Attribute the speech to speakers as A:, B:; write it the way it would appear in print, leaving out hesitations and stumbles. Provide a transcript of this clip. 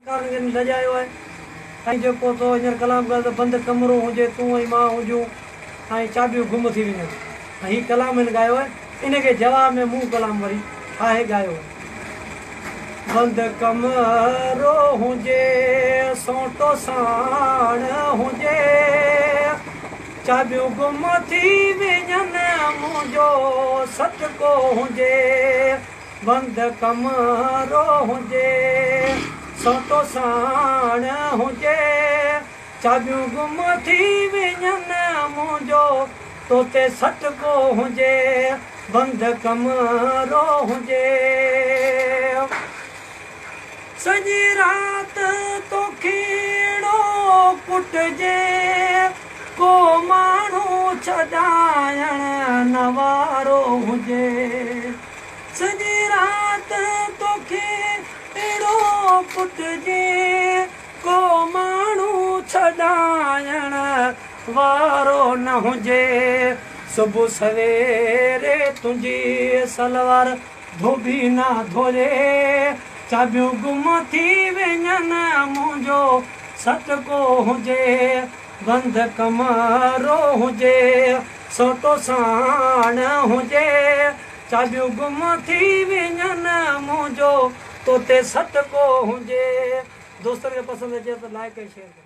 A: लजायो है ऐं जेको तो हींअर कलाम कर त बंदि कमरो हुजे तूं ऐं मां हुजूं ऐं चाबियूं गुम थी वञनि ऐं हीउ कलाम हिन ॻायो आहे। इनखे जवाब में मूं कलाम वरी आहे ॻायो आहे। बंदि कमरो हुजे सोटो साण हुजे चाबियूं गुम थी वञनि मुंहिंजो सटको हुजे। बंदि कमरो हुजे सोटो साण हुजे चाबियूं गुम थी वञनि मुंहिंजो तोते सटको हुजे। बंदि कमरो हुजे सॼी राति तोखीड़ो कुटिजे को माण्हू छॾाइण न वारो हुजे। सॼी राति तोखीड़ो कुटिजे को माण्हू छॾाइण वारो न हुजे। सुबुह सवेरे तुंहिंजी सलवार धोबी न धोजे चाबियूं गुम थी वञनि मुंहिंजो सटको हुजे। बंदि कमरो हुजे सोटो साण हुजे चाबियूं गुम थी वञनि मुंहिंजो तोते सटको हुजे। दोस्तनि खे पसंदि अचे त लाइक ऐं शेयर कयो।